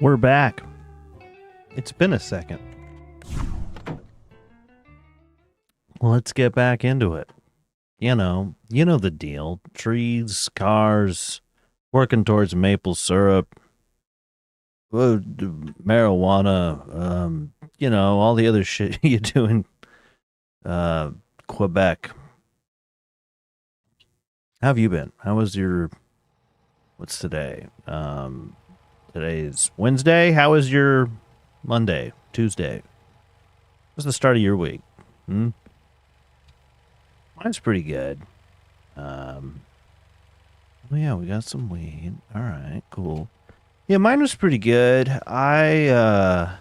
We're back. It's been a second. Let's get back into it. You know the deal. Trees, cars, working towards maple syrup, marijuana, all the other shit you do in Quebec. How have you been? How was your... What's today? Today's Wednesday. How was your Monday, Tuesday? What's the start of your week? Mine's pretty good. Oh yeah, we got some weed. All right, cool. Yeah, mine was pretty good. I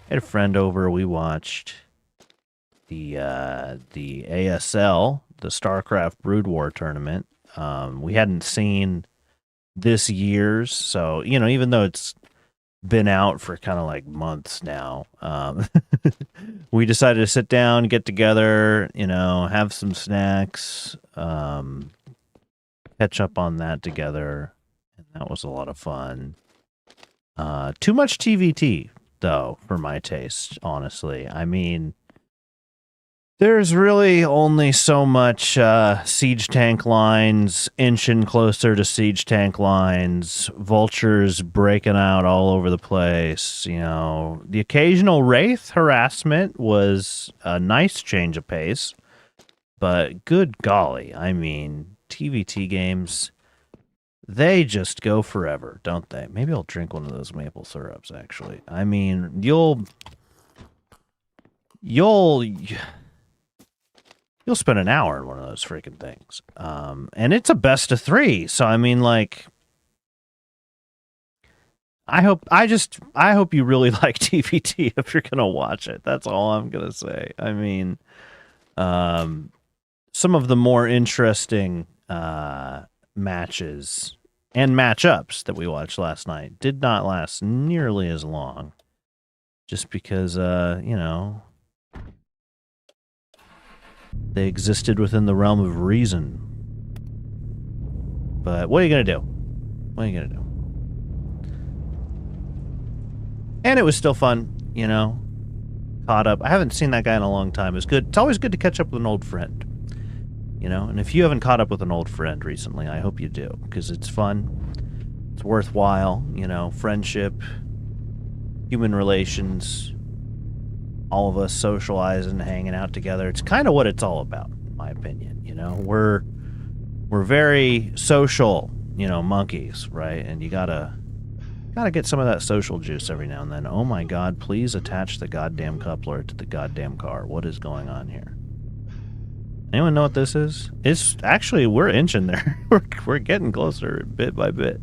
had a friend over. We watched the ASL, the StarCraft Brood War tournament. We hadn't seen this year's, so even though it's been out for kind of like months now, we decided to sit down, get together, have some snacks, catch up on that together, and that was a lot of fun. Too much TVT though for my taste, honestly. I mean, there's really only so much siege tank lines inching closer to siege tank lines, vultures breaking out all over the place. The occasional wraith harassment was a nice change of pace, but good golly, I mean, TVT games, they just go forever, don't they? Maybe I'll drink one of those maple syrups, actually. I mean, you'll spend an hour in one of those freaking things. And it's a best of 3. So, I mean, like, I hope you really like TVT if you're going to watch it. That's all I'm going to say. I mean, some of the more interesting matches and matchups that we watched last night did not last nearly as long. Just because, they existed within the realm of reason. But what are you going to do? What are you going to do? And it was still fun, caught up. I haven't seen that guy in a long time. It's good. It's always good to catch up with an old friend, and if you haven't caught up with an old friend recently, I hope you do, because it's fun. It's worthwhile, friendship, human relations, all of us socializing, hanging out together. It's kind of what it's all about, in my opinion. We're very social, monkeys, right? And you gotta get some of that social juice every now and then. Oh my God, please attach the goddamn coupler to the goddamn car. What is going on here? Anyone know what this is? It's actually, we're inching there. We're getting closer bit by bit.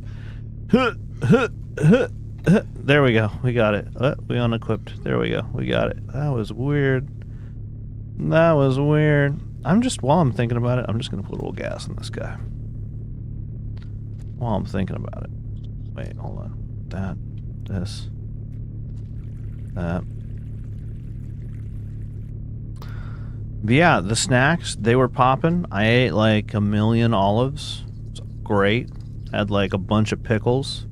There we go. We got it. We unequipped. There we go. We got it. That was weird. While I'm thinking about it, I'm just going to put a little gas in this guy. While I'm thinking about it. Wait, hold on. This. That. But yeah, the snacks, they were popping. I ate like a million olives. It's great. Had like a bunch of pickles.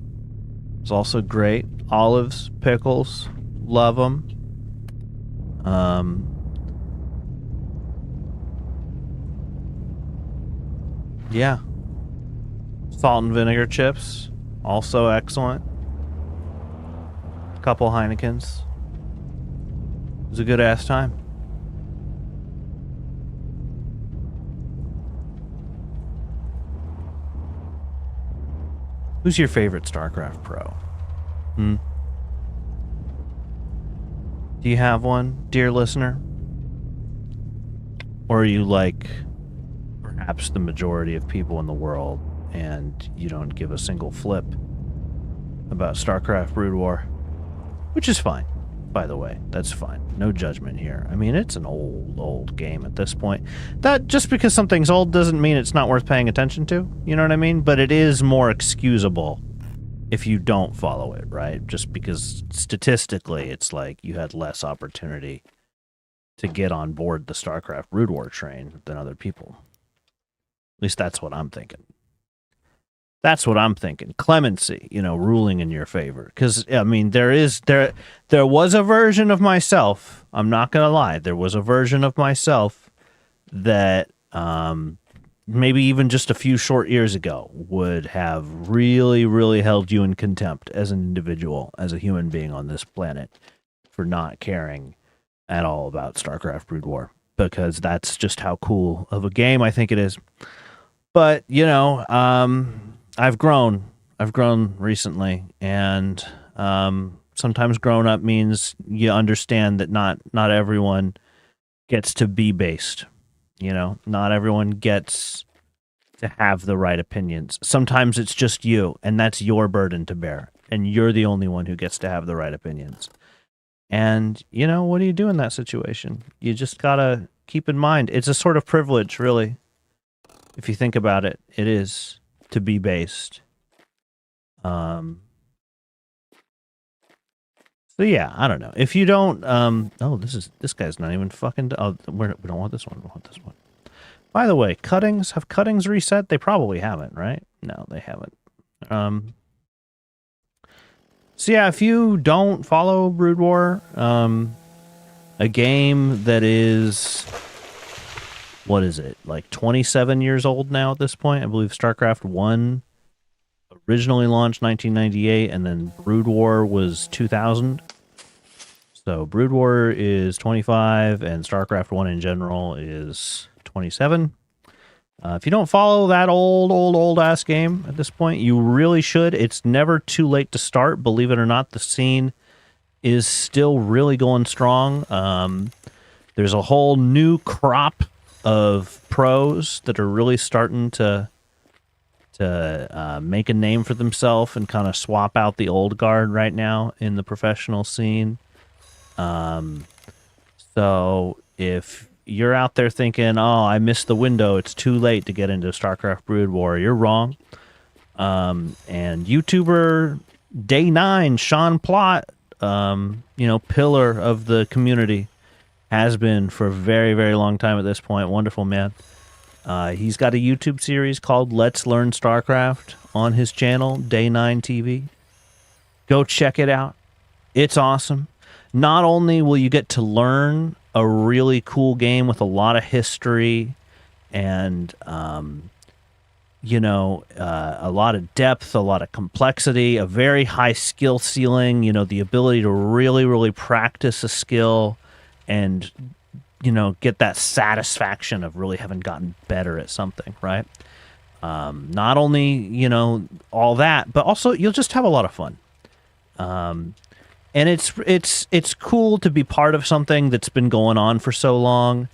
It's also great. Olives, pickles, love them. Yeah. Salt and vinegar chips, also excellent. Couple Heinekens. It was a good ass time. Who's your favorite StarCraft pro? Do you have one, dear listener? Or are you like perhaps the majority of people in the world and you don't give a single flip about StarCraft Brood War? Which is fine, by the way. That's fine. No judgment here. I mean, it's an old game at this point. That just because something's old doesn't mean it's not worth paying attention to. You know what I mean? But it is more excusable if you don't follow it, right? Just because statistically it's like you had less opportunity to get on board the StarCraft Brood War train than other people. At least that's what I'm thinking. That's what I'm thinking. Clemency, ruling in your favor. Because I mean, there was a version of myself. I'm not gonna lie. There was a version of myself that maybe even just a few short years ago would have really, really held you in contempt as an individual, as a human being on this planet, for not caring at all about StarCraft Brood War, because that's just how cool of a game I think it is. But I've grown recently, and sometimes grown up means you understand that not everyone gets to be based. Not everyone gets to have the right opinions. Sometimes it's just you, and that's your burden to bear, and you're the only one who gets to have the right opinions. And, what do you do in that situation? You just gotta keep in mind, it's a sort of privilege, really. If you think about it, it is to be based. So yeah, I don't know. If you don't, this guy's not even fucking. We don't want this one. We want this one. By the way, have cuttings reset? They probably haven't, right? No, they haven't. So yeah, if you don't follow Brood War, a game that is, what is it, like 27 years old now at this point? I believe StarCraft 1 originally launched 1998, and then Brood War was 2000. So Brood War is 25, and StarCraft 1 in general is 27. If you don't follow that old ass game at this point, you really should. It's never too late to start. Believe it or not, the scene is still really going strong. There's a whole new crop of pros that are really starting to make a name for themselves and kind of swap out the old guard right now in the professional scene. So if you're out there thinking, oh, I missed the window, it's too late to get into StarCraft Brood War, you're wrong. And YouTuber Day 9, Sean Plott, pillar of the community, has been for a very, very long time at this point. Wonderful man. He's got a YouTube series called Let's Learn StarCraft on his channel, Day 9 TV. Go check it out. It's awesome. Not only will you get to learn a really cool game with a lot of history and, a lot of depth, a lot of complexity, a very high skill ceiling, the ability to really, really practice a skill and, get that satisfaction of really having gotten better at something, right? Not only, all that, but also you'll just have a lot of fun. And it's cool to be part of something that's been going on for so long,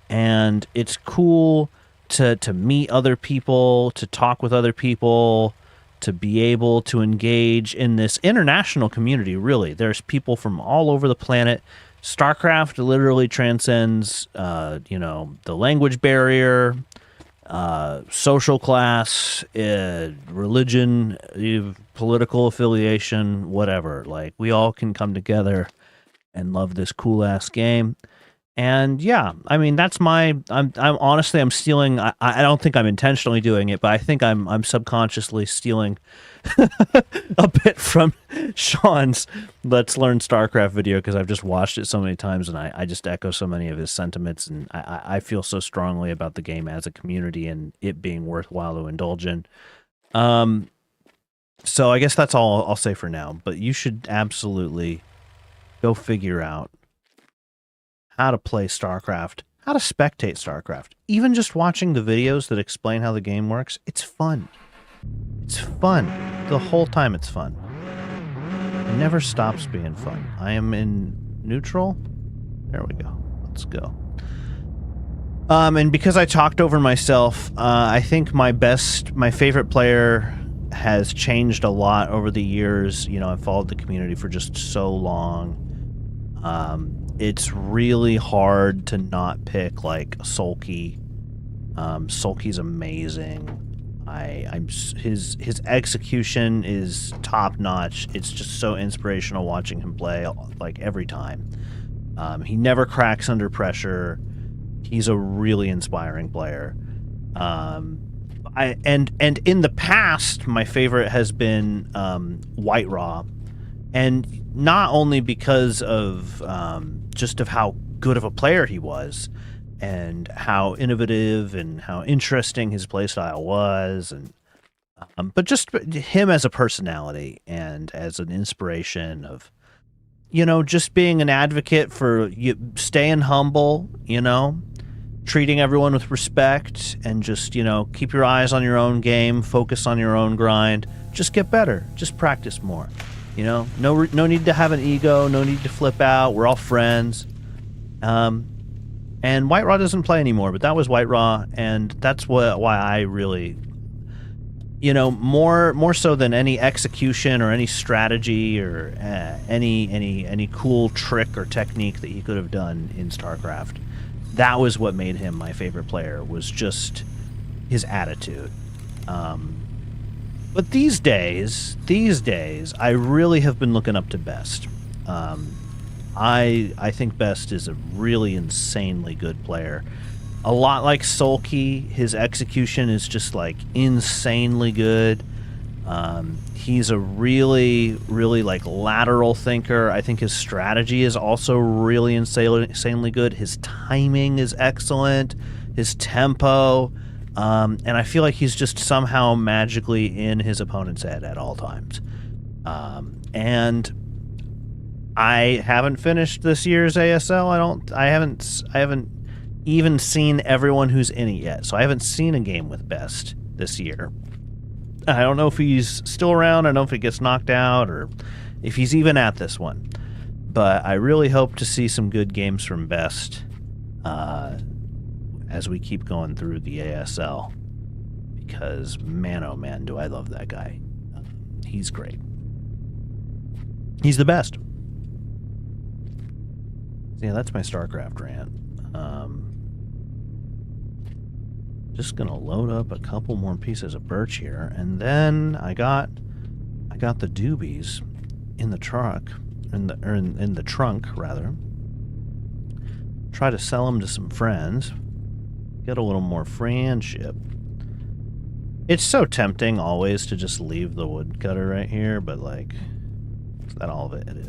and it's cool to meet other people, to talk with other people, to be able to engage in this international community, really. There's people from all over the planet. StarCraft literally transcends, the language barrier, social class, religion, political affiliation, whatever. Like, we all can come together and love this cool ass game. And yeah, I mean, that's I'm honestly, I'm stealing. I don't think I'm intentionally doing it, but I think I'm subconsciously stealing a bit from Sean's Let's Learn StarCraft video, because I've just watched it so many times, and I just echo so many of his sentiments, and I feel so strongly about the game as a community and it being worthwhile to indulge in. So I guess that's all I'll say for now, but you should absolutely go figure out how to play StarCraft, how to spectate StarCraft. Even just watching the videos that explain how the game works, it's fun. It's fun. The whole time it's fun. It never stops being fun. I am in neutral. There we go. Let's go. And because I talked over myself, I think my favorite player has changed a lot over the years. I've followed the community for just so long. It's really hard to not pick like Sulky. Sulky's amazing. His execution is top notch. It's just so inspirational watching him play, like, every time. He never cracks under pressure. He's a really inspiring player. and in the past, my favorite has been White Raw, and not only because of just of how good of a player he was, and how innovative and how interesting his playstyle was, and but just him as a personality and as an inspiration of, just being an advocate for you, staying humble, treating everyone with respect, and just, keep your eyes on your own game, focus on your own grind, just get better, just practice more, no need to have an ego, no need to flip out, we're all friends. And White Raw doesn't play anymore, but that was White Raw, and that's why I really, more so than any execution or any strategy or any cool trick or technique that he could have done in StarCraft. That was what made him my favorite player, was just his attitude. But these days, I really have been looking up to Best. I think Best is a really insanely good player. A lot like Sulky, his execution is just like insanely good. He's a really, really like lateral thinker. I think his strategy is also really insanely good. His timing is excellent. His tempo. And I feel like he's just somehow magically in his opponent's head at all times. And I haven't finished this year's ASL. I haven't even seen everyone who's in it yet, so I haven't seen a game with Best this year. I don't know if he's still around, I don't know if he gets knocked out, or if he's even at this one. But I really hope to see some good games from Best as we keep going through the ASL, because man, oh man, do I love that guy. He's great. He's the best. So yeah, that's my StarCraft rant. Just gonna load up a couple more pieces of birch here, and then I got the doobies in the truck, in the trunk rather. Try to sell them to some friends, get a little more friendship. It's so tempting always to just leave the woodcutter right here, but like, is that all of it? It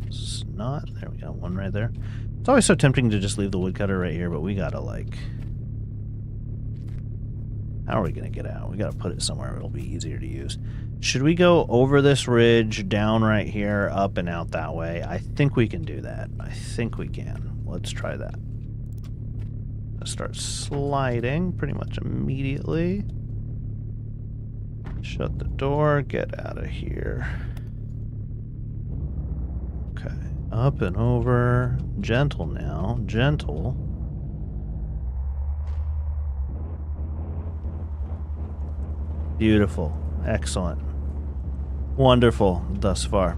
is not. There we go, one right there. It's always so tempting to just leave the woodcutter right here, but we gotta like, how are we gonna get out? We gotta put it somewhere it'll be easier to use. Should we go over this ridge, down right here, up and out that way? I think we can do that. I think we can. Let's try that. Let's start sliding pretty much immediately. Shut the door, get out of here. Okay, up and over. Gentle now, gentle. Beautiful, excellent, wonderful thus far.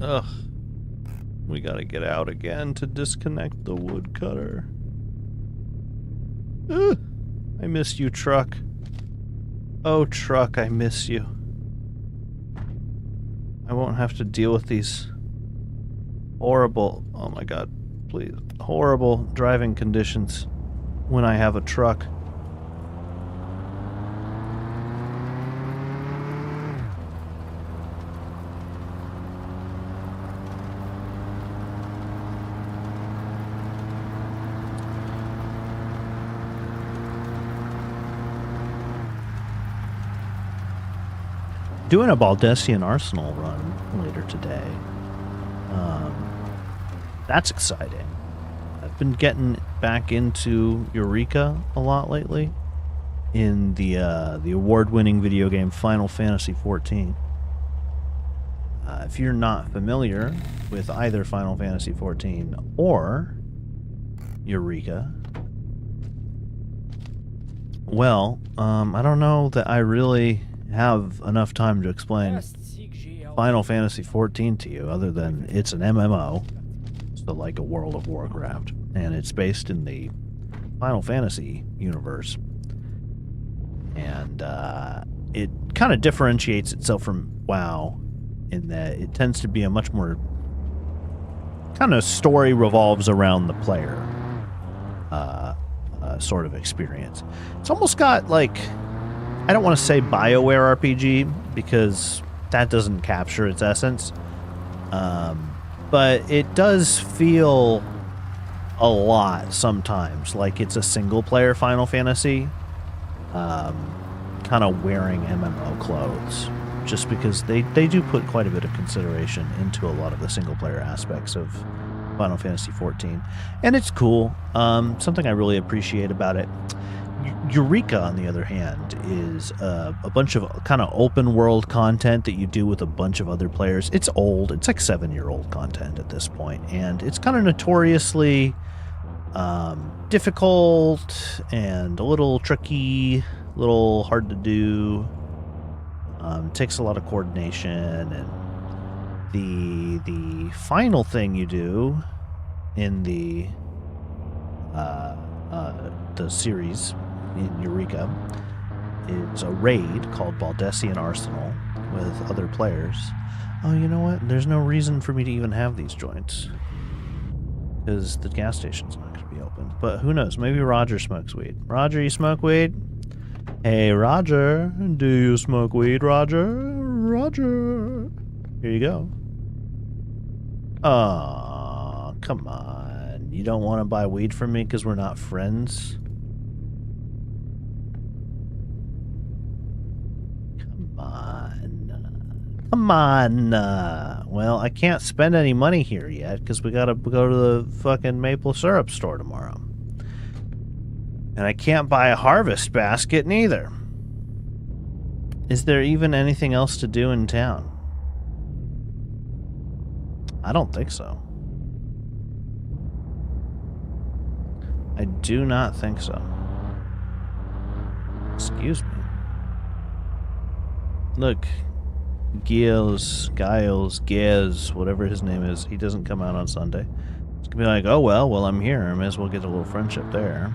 Ugh. We gotta get out again to disconnect the woodcutter. Ugh. I miss you, truck. Oh, truck, I miss you. I won't have to deal with these horrible, oh my god, please, horrible driving conditions when I have a truck. Doing a Baldessian Arsenal run later today. That's exciting. I've been getting back into Eureka a lot lately in the award-winning video game Final Fantasy XIV. If you're not familiar with either Final Fantasy XIV or Eureka, well, I don't know that I really have enough time to explain Final Fantasy XIV to you, other than it's an MMO, so like a World of Warcraft. and it's based in the Final Fantasy universe. And it kind of differentiates itself from WoW in that it tends to be a much more kind of story revolves around the player sort of experience. It's almost got like, I don't want to say BioWare RPG because that doesn't capture its essence, but it does feel a lot sometimes like it's a single player Final Fantasy, kind of wearing MMO clothes, just because they do put quite a bit of consideration into a lot of the single player aspects of Final Fantasy XIV, and it's cool. Something I really appreciate about it. Eureka, on the other hand, is a bunch of kind of open world content that you do with a bunch of other players. It's old. It's like 7-year-old content at this point, and it's kind of notoriously difficult and a little tricky, a little hard to do. Takes a lot of coordination, and the final thing you do in the series in Eureka is a raid called Baldessian Arsenal with other players. Oh, you know what? There's no reason for me to even have these joints because the gas station's not going to be open. But who knows? Maybe Roger smokes weed. Roger, you smoke weed? Hey, Roger, do you smoke weed, Roger? Roger. Here you go. Oh, come on. You don't want to buy weed from me because we're not friends? Come on. Come on. Well, I can't spend any money here yet because we gotta go to the fucking maple syrup store tomorrow. And I can't buy a harvest basket neither. Is there even anything else to do in town? I don't think so. I do not think so. Excuse me. Look, Giles, whatever his name is, he doesn't come out on Sunday. It's gonna be like, oh well, I'm here. I may as well get a little friendship there.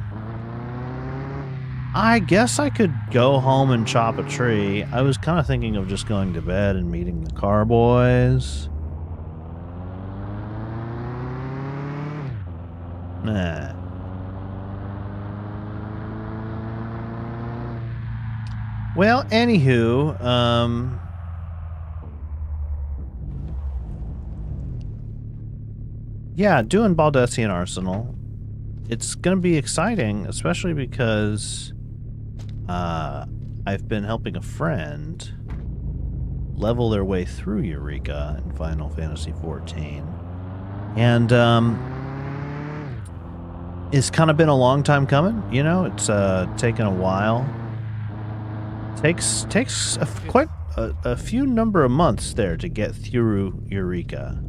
I guess I could go home and chop a tree. I was kind of thinking of just going to bed and meeting the Carboys. Nah. Well, anywho, yeah, doing Baldessian Arsenal. It's going to be exciting, especially because I've been helping a friend level their way through Eureka in Final Fantasy XIV. And it's kind of been a long time coming, you know? It's taken a while. Takes quite a few number of months there to get through Eureka.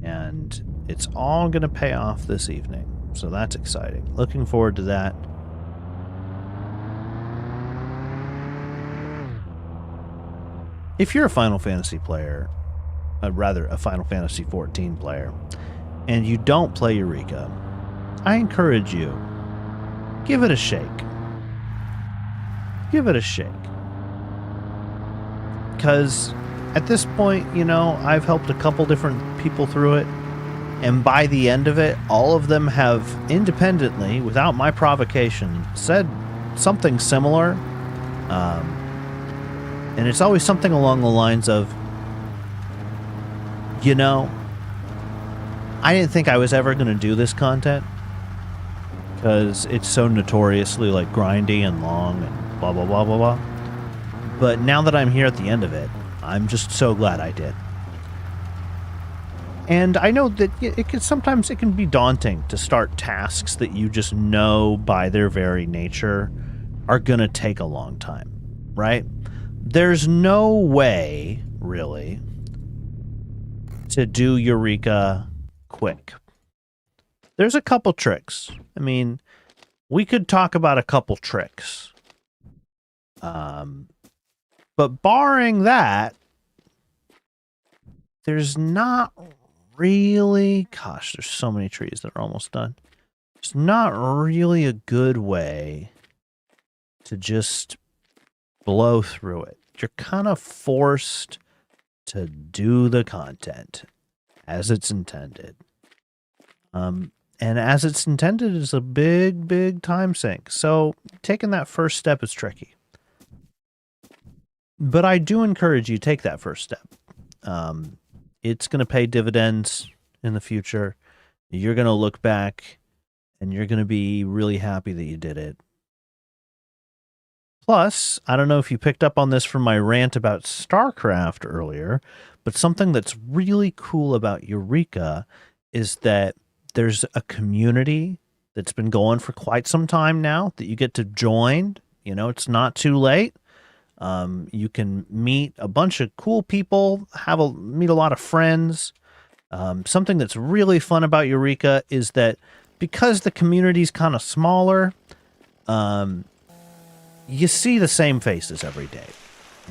And it's all going to pay off this evening. So that's exciting. Looking forward to that. If you're a Final Fantasy player, rather a Final Fantasy XIV player, and you don't play Eureka, I encourage you, give it a shake. Give it a shake. Because at this point, you know, I've helped a couple different people through it, and by the end of it, all of them have independently, without my provocation, said something similar. And it's always something along the lines of, you know, I didn't think I was ever going to do this content because it's so notoriously like grindy and long and blah, blah, blah, blah, blah. But now that I'm here at the end of it, I'm just so glad I did. And I know that sometimes it can be daunting to start tasks that you just know by their very nature are going to take a long time, right? There's no way, really, to do Eureka quick. There's a couple tricks. I mean, we could talk about a couple tricks. But barring that, there's not really, gosh, there's so many trees that are almost done. It's not really a good way to just blow through it. You're kind of forced to do the content as it's intended. And as it's intended is a big, big time sink. So taking that first step is tricky. But I do encourage you to take that first step. It's going to pay dividends in the future. You're going to look back and you're going to be really happy that you did it. Plus, I don't know if you picked up on this from my rant about StarCraft earlier, but something that's really cool about Eureka is that there's a community that's been going for quite some time now that you get to join. You know, it's not too late. You can meet a bunch of cool people, meet a lot of friends. Something that's really fun about Eureka is that because the community's kind of smaller, you see the same faces every day.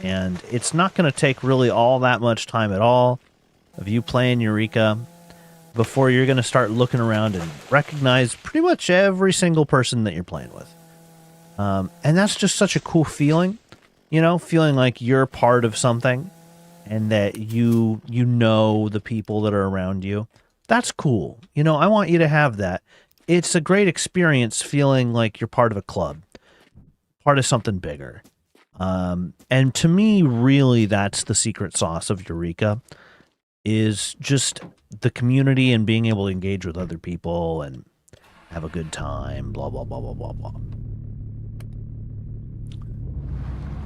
And it's not going to take really all that much time at all of you playing Eureka before you're going to start looking around and recognize pretty much every single person that you're playing with. And that's just such a cool feeling, you know, feeling like you're part of something and that you know the people that are around you. That's cool. You know, I want you to have that. It's a great experience feeling like you're part of a club, part of something bigger. And to me, really, that's the secret sauce of Eureka, is just the community and being able to engage with other people and have a good time, blah, blah, blah, blah, blah, blah.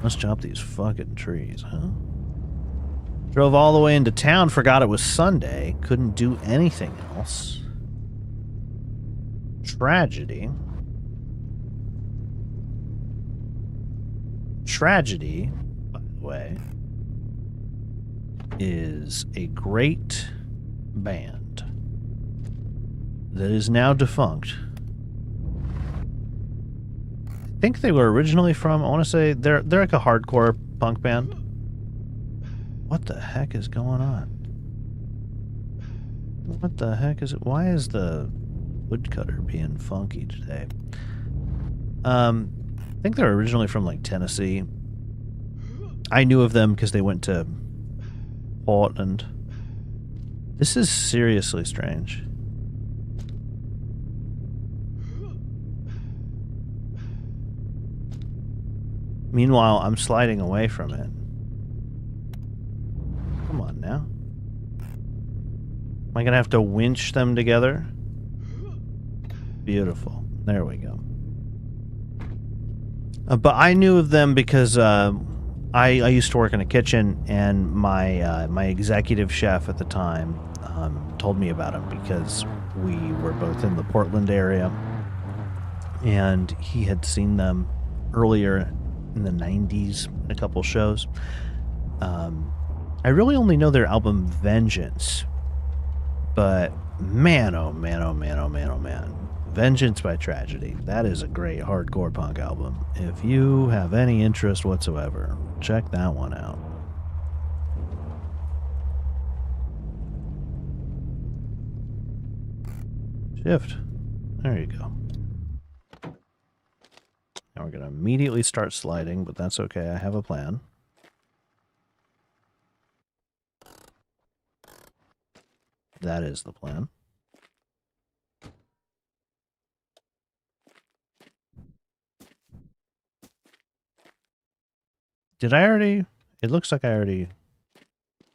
Let's chop these fucking trees, huh? Drove all the way into town, forgot it was Sunday, couldn't do anything else. Tragedy. Tragedy, by the way, is a great band that is now defunct. I think they were originally from, I want to say, they're like a hardcore punk band. What the heck is going on? What the heck is it? Why is the woodcutter being funky today? I think they're originally from like Tennessee. I knew of them because they went to Portland. This is seriously strange. Meanwhile, I'm sliding away from it. Come on now. Am I going to have to winch them together? Beautiful. There we go. But I knew of them because I used to work in a kitchen, and my executive chef at the time told me about them because we were both in the Portland area, and he had seen them earlier in the 90s in a couple shows. I really only know their album Vengeance, but man, oh man, oh man, oh man, oh man. Vengeance by Tragedy. That is a great hardcore punk album. If you have any interest whatsoever, check that one out. Shift. There you go. Now we're going to immediately start sliding, but that's okay. I have a plan. That is the plan. Did I already? It looks like I already...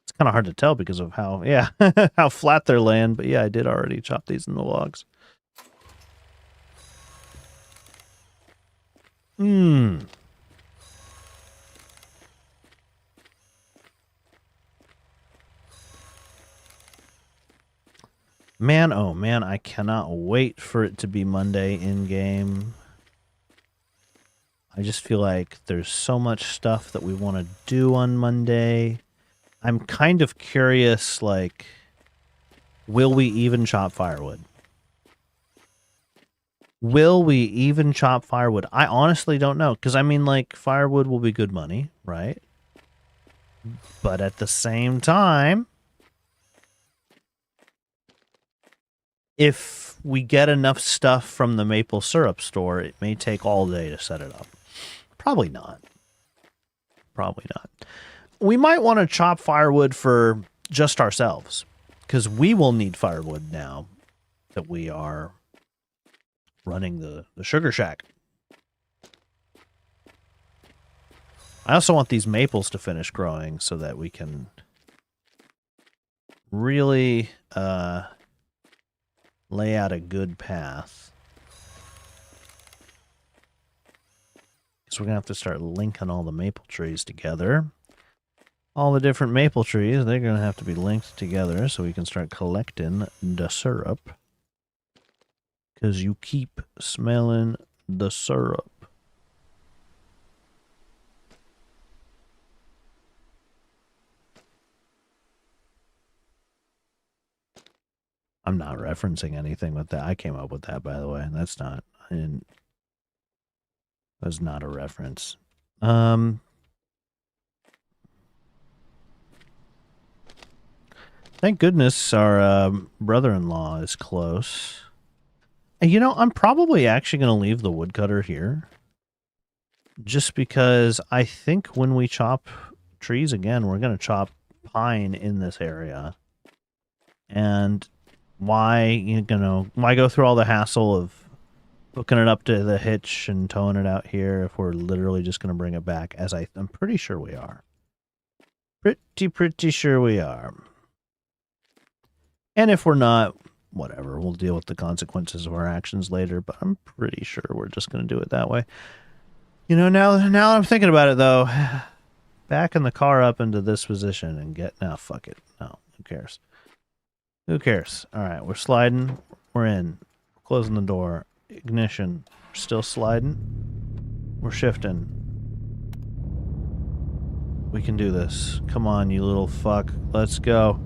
It's kind of hard to tell because of how, yeah, how flat they're laying. But yeah, I did already chop these in the logs. Man, oh man, I cannot wait for it to be Monday in-game. I just feel like there's so much stuff that we want to do on Monday. I'm kind of curious, like, will we even chop firewood? Will we even chop firewood? I honestly don't know, because I mean, like, firewood will be good money, right? But at the same time, if we get enough stuff from the maple syrup store, it may take all day to set it up. Probably not. Probably not. We might want to chop firewood for just ourselves, because we will need firewood now that we are running the sugar shack. I also want these maples to finish growing so that we can really lay out a good path. So we're going to have to start linking all the maple trees together. All the different maple trees, they're going to have to be linked together so we can start collecting the syrup. Because you keep smelling the syrup. I'm not referencing anything with that. I came up with that, by the way. That's not... That's not a reference. Thank goodness our brother-in-law is close. And you know, I'm probably actually going to leave the woodcutter here. Just because I think when we chop trees again, we're going to chop pine in this area. And why go through all the hassle of hooking it up to the hitch and towing it out here if we're literally just going to bring it back, as I'm pretty sure we are. Pretty sure we are. And if we're not, whatever, we'll deal with the consequences of our actions later, but I'm pretty sure we're just going to do it that way. You know, now I'm thinking about it, though. Backing the car up into this position and fuck it. No, who cares? Who cares? All right, we're sliding. We're in. We're closing the door. Ignition. We're still sliding. We're shifting. We can do this. Come on, you little fuck. Let's go.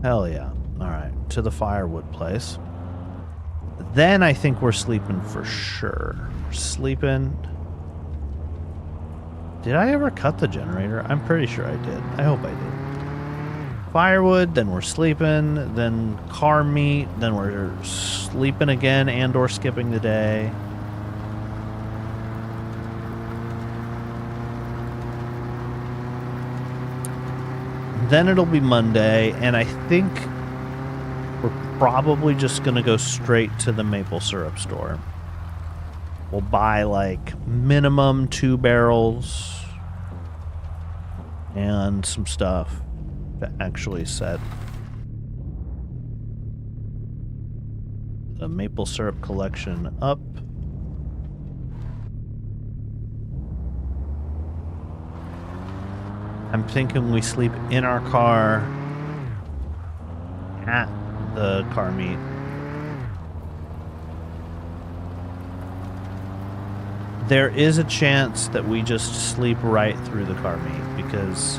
Hell yeah. All right, to the firewood place. Then I think we're sleeping for sure. We're sleeping. Did I ever cut the generator? I'm pretty sure I did. I hope I did. Firewood, then we're sleeping, then car meat, then we're sleeping again and or skipping the day. Then it'll be Monday, and I think we're probably just going to go straight to the maple syrup store. We'll buy like minimum 2 barrels and some stuff to actually set the maple syrup collection up. I'm thinking we sleep in our car at the car meet. There is a chance that we just sleep right through the car meet because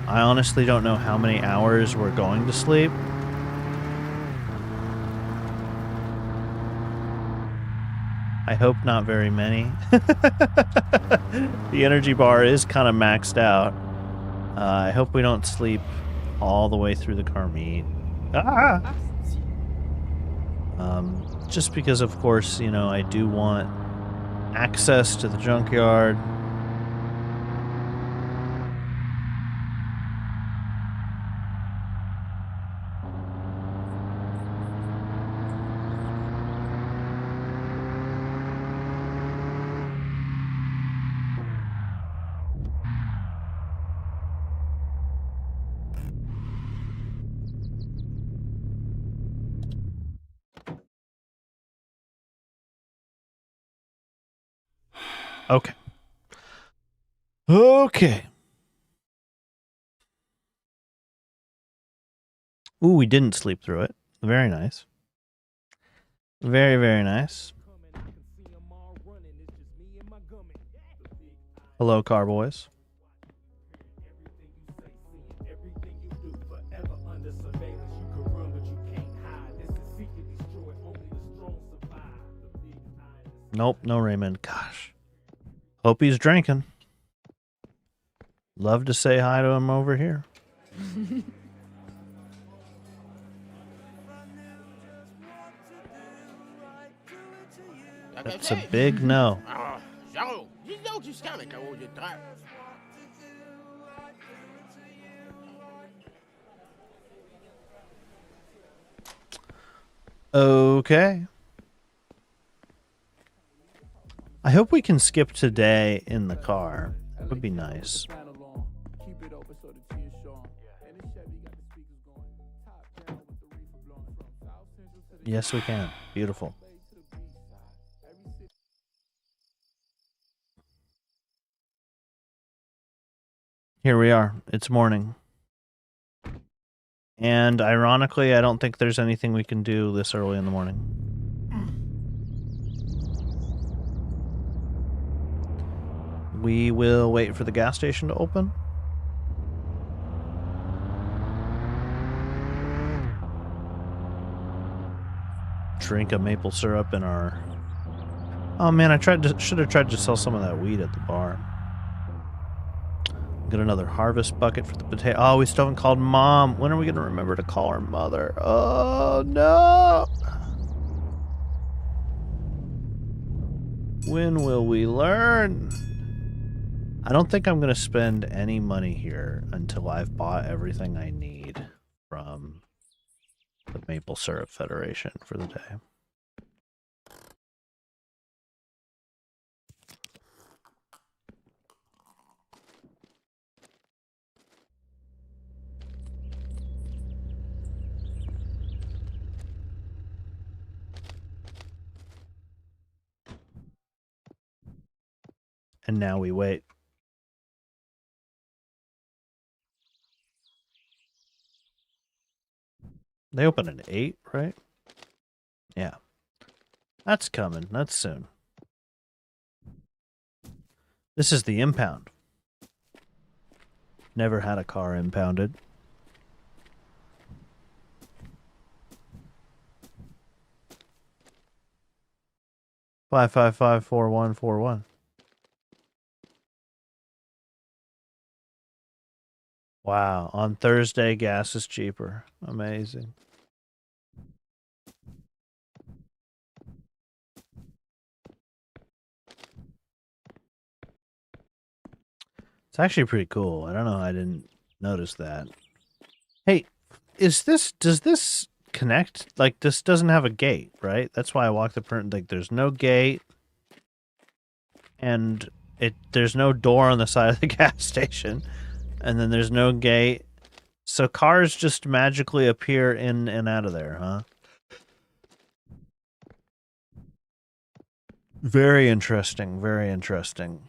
I honestly don't know how many hours we're going to sleep. I hope not very many. The energy bar is kind of maxed out. I hope we don't sleep all the way through the car meet. Just because, of course, you know, I do want access to the junkyard. Okay. Okay. Ooh, we didn't sleep through it. Very nice. Very, very nice. Hello, Carboys. Nope, no Raymond. Gosh. Hope he's drinking. Love to say hi to him over here. It's a big no. Okay. I hope we can skip today in the car. That would be nice. Yes, we can. Beautiful. Here we are. It's morning. And ironically, I don't think there's anything we can do this early in the morning. We will wait for the gas station to open. Drink a maple syrup in our... Oh man, I should have tried to sell some of that weed at the bar. Get another harvest bucket for the potato. Oh, we still haven't called Mom. When are we going to remember to call our mother? Oh, no. When will we learn? I don't think I'm going to spend any money here until I've bought everything I need from the Maple Syrup Federation for the day. And now we wait. They open at 8, right? Yeah. That's coming. That's soon. This is the impound. Never had a car impounded. Five 4141. Wow, on Thursday gas is cheaper. Amazing. It's actually pretty cool. I don't know, I didn't notice that. Hey, does this connect? Like, this doesn't have a gate, right? That's why I walked the print. Like, there's no gate, and there's no door on the side of the gas station, and then there's no gate. So cars just magically appear in and out of there, huh? Very interesting, very interesting.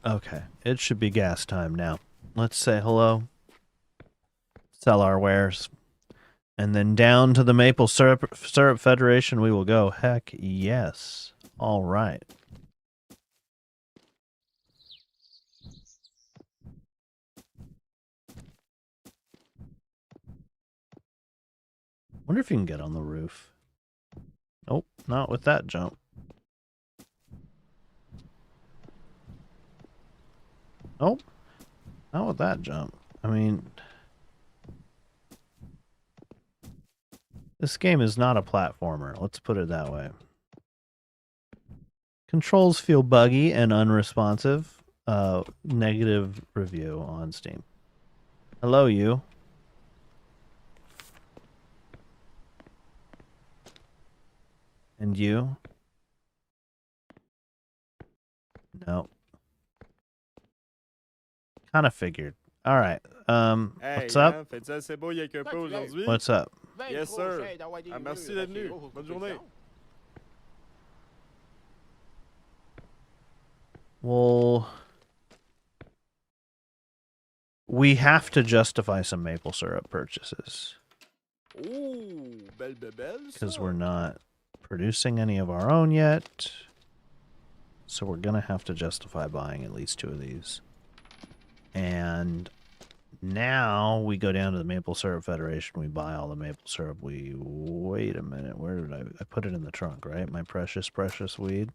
Okay, it should be gas time now. Let's say hello. Sell our wares. And then down to the Maple Syrup Federation we will go. Heck yes. All right. Wonder if you can get on the roof. Nope, not with that jump. Nope, not with that jump. I mean, this game is not a platformer. Let's put it that way. Controls feel buggy and unresponsive. Negative review on Steam. Hello, you. And you? No. Kind of figured. All right. What's up? What's up? Yes, sir. Ah, merci d'être venu. Bonne journée. Well, we have to justify some maple syrup purchases. Oh, belle. Because we're not producing any of our own yet. So we're going to have to justify buying at least 2 of these. And Now we go down to the Maple Syrup Federation. We buy all the maple syrup. Wait a minute. Where did I put it in the trunk, right? My precious, precious weed.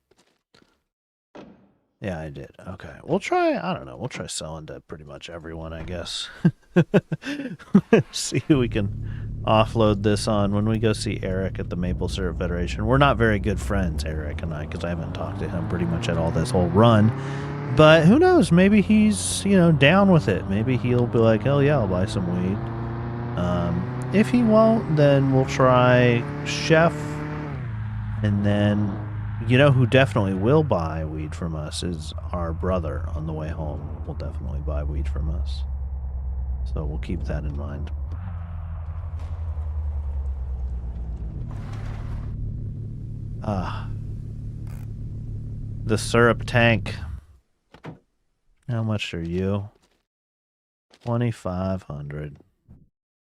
Yeah, I did. Okay. We'll try, I don't know. We'll try selling to pretty much everyone, I guess. See who we can offload this on when we go see Eric at the Maple Syrup Federation. We're not very good friends, Eric and I, because I haven't talked to him pretty much at all this whole run. But who knows? Maybe he's, down with it. Maybe he'll be like, hell yeah, I'll buy some weed. If he won't, then we'll try Chef. And then, who definitely will buy weed from us is our brother on the way home. Will definitely buy weed from us. So we'll keep that in mind. The syrup tank. How much are you? 2,500.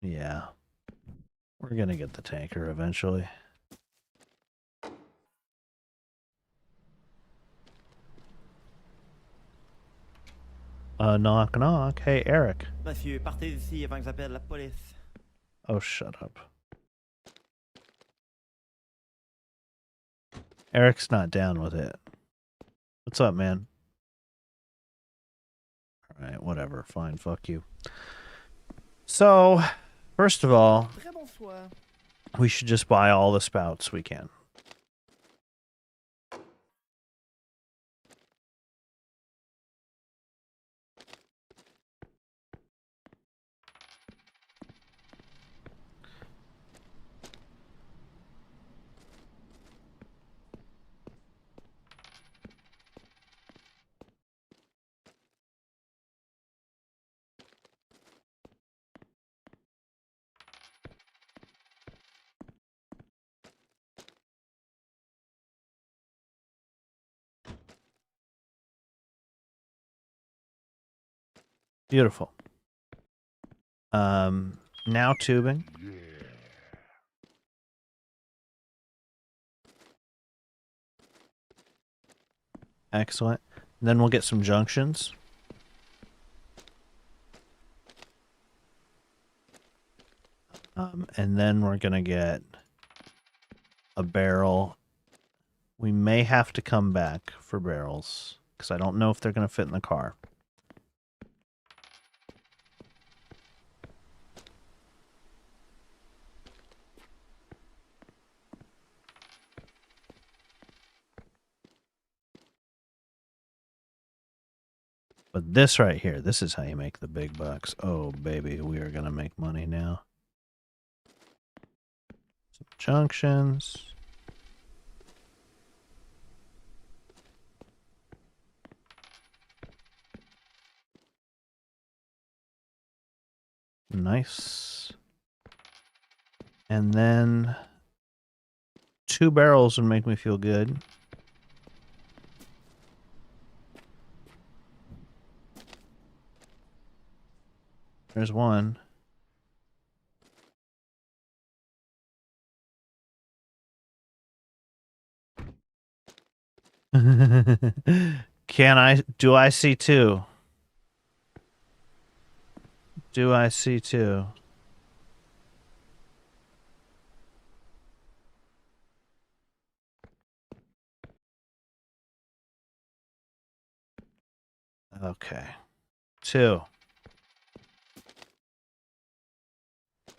Yeah. We're gonna get the tanker eventually. Knock knock. Hey, Eric. Monsieur, partez d'ici avant que j'appelle la police. Oh, shut up. Eric's not down with it. What's up, man? Alright, whatever. Fine, fuck you. So, first of all, we should just buy all the spouts we can. Beautiful. Now tubing. Excellent. Then we'll get some junctions. And then we're gonna get a barrel. We may have to come back for barrels because I don't know if they're gonna fit in the car. But this right here, this is how you make the big bucks. Oh, baby, we are going to make money now. Some junctions. Nice. And then 2 barrels would make me feel good. There's one. Do I see 2? Do I see 2? Okay. 2.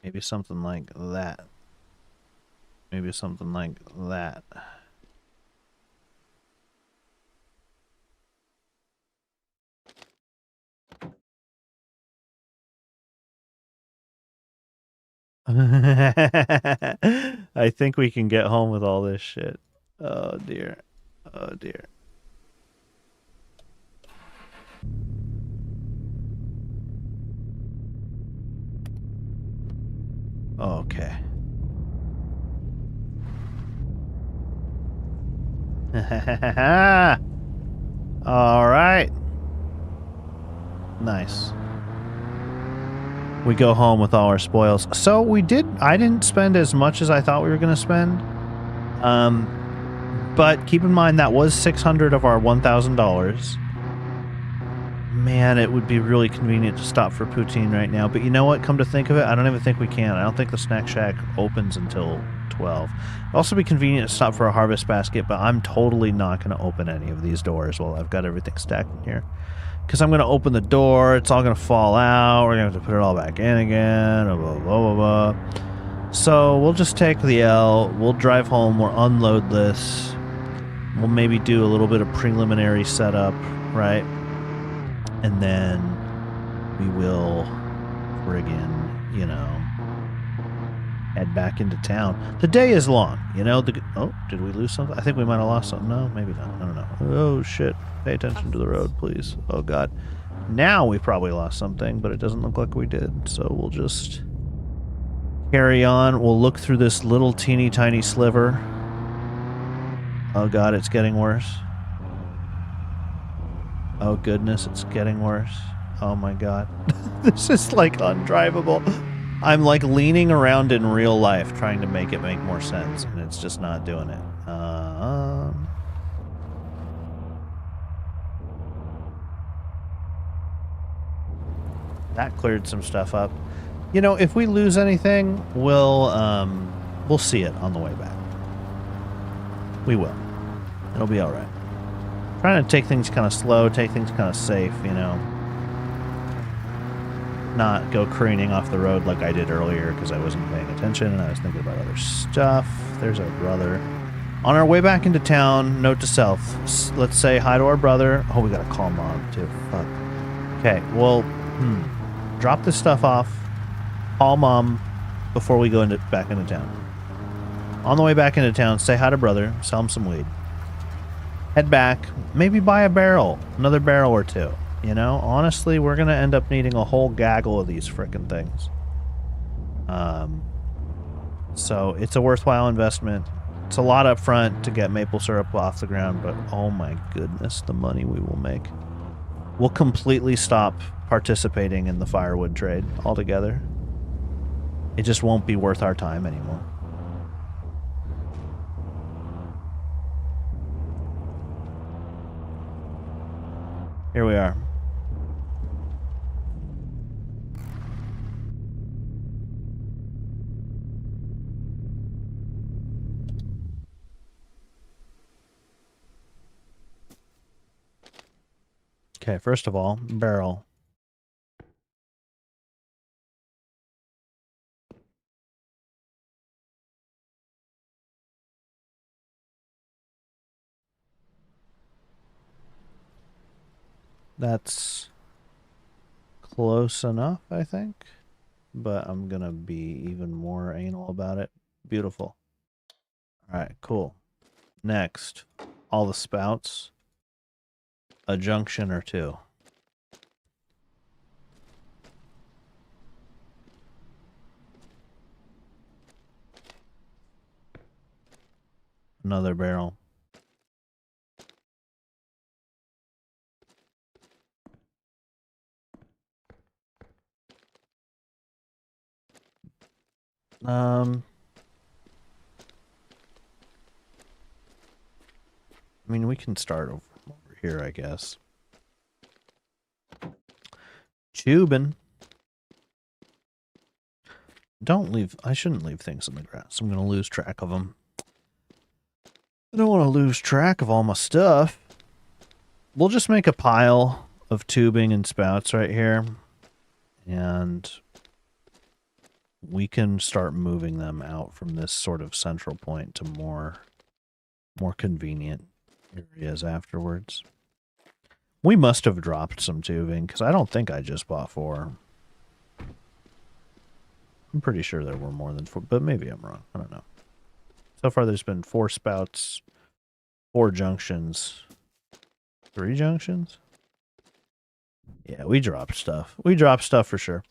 Maybe something like that. Maybe something like that. I think we can get home with all this shit. Oh dear. Oh dear. Okay. All right. Nice. We go home with all our spoils. So I didn't spend as much as I thought we were going to spend. But keep in mind that was $600 of our $1,000. Man, it would be really convenient to stop for poutine right now. But you know what? Come to think of it, I don't even think we can. I don't think the snack shack opens until 12. It'd also be convenient to stop for a harvest basket, but I'm totally not going to open any of these doors while I've got everything stacked in here. Because I'm going to open the door, it's all going to fall out, we're going to have to put it all back in again, blah, blah, blah, blah, blah. So we'll just take the L, we'll drive home, we'll unload this, we'll maybe do a little bit of preliminary setup, right? And then we will friggin', you know, head back into town. The day is long, you know. Oh, did we lose something? I think we might have lost something. No, maybe not. I don't know. Oh, shit. Pay attention to the road, please. Oh, God. Now we probably lost something, but it doesn't look like we did. So we'll just carry on. We'll look through this little teeny tiny sliver. Oh, God, it's getting worse. Oh, goodness, it's getting worse. Oh, my God. This is, like, undrivable. I'm, like, leaning around in real life trying to make it make more sense, and it's just not doing it. That cleared some stuff up. You know, if we lose anything, we'll see it on the way back. We will. It'll be all right. Trying to take things kind of slow, take things kind of safe, you know. Not go careening off the road like I did earlier because I wasn't paying attention and I was thinking about other stuff. There's our brother. On our way back into town, note to self, let's say hi to our brother. Oh, we gotta call Mom too. Fuck. Okay, well, drop this stuff off. Call Mom before we go back into town. On the way back into town, say hi to brother, sell him some weed. Head back, maybe buy a barrel, another barrel or two. You know, honestly, we're going to end up needing a whole gaggle of these frickin' things. So it's a worthwhile investment. It's a lot up front to get maple syrup off the ground, but oh my goodness, the money we will make. We'll completely stop participating in the firewood trade altogether. It just won't be worth our time anymore. Here we are. Okay, first of all, barrel. That's close enough, I think. But I'm gonna be even more anal about it. Beautiful. Alright, cool. Next, all the spouts. A junction or two. Another barrel. I mean, we can start over here, I guess. Tubing. Don't leave. I shouldn't leave things in the grass. I'm going to lose track of them. I don't want to lose track of all my stuff. We'll just make a pile of tubing and spouts right here. And we can start moving them out from this sort of central point to more convenient areas afterwards. We must have dropped some tubing, because I don't think I just bought 4. I'm pretty sure there were more than 4, but maybe I'm wrong. I don't know. So far there's been 4 spouts, 4 junctions, 3 junctions? Yeah, we dropped stuff. We dropped stuff for sure.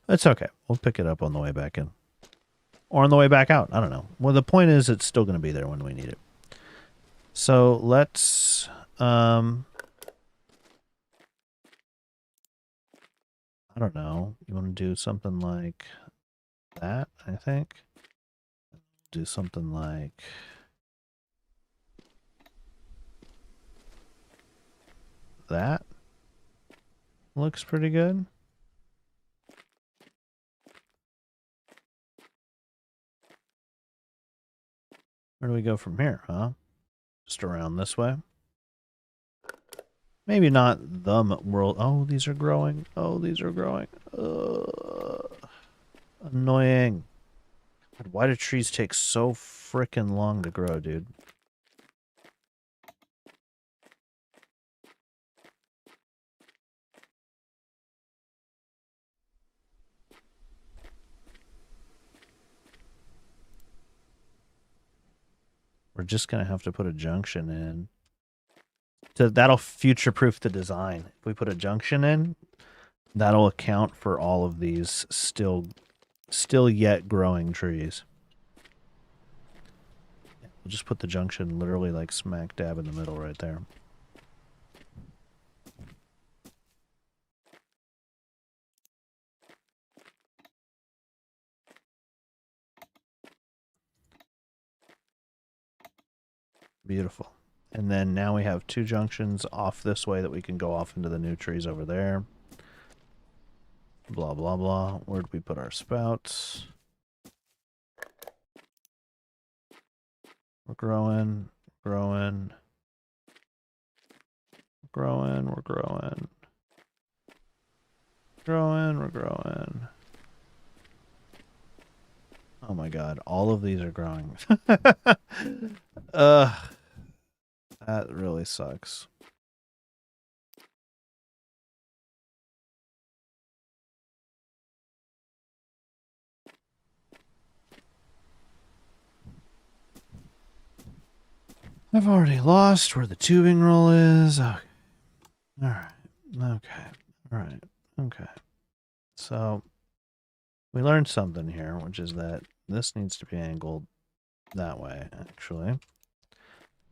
It's okay. We'll pick it up on the way back in. Or on the way back out. I don't know. Well, the point is it's still going to be there when we need it. So let's... I don't know. You want to do something like that, I think? Do something like... that? looks pretty good. Where do we go from here, huh? Just around this way? Maybe not the world. Oh, these are growing. Oh, these are growing. Annoying. God, why do trees take so frickin' long to grow, dude? We're just gonna have to put a junction in. That'll future-proof the design. If we put a junction in, that'll account for all of these still yet growing trees. We'll just put the junction literally like smack dab in the middle right there. Beautiful. And then now we have two junctions off this way that we can go off into the new trees over there. Blah, blah, blah. Where'd we put our spouts? We're growing, growing, growing, we're growing. Growing, we're growing. Oh my god, all of these are growing. Ugh. That really sucks. I've already lost where the tubing roll is. Okay. Alright. Okay. Alright. Okay. So, we learned something here, which is that this needs to be angled that way, actually.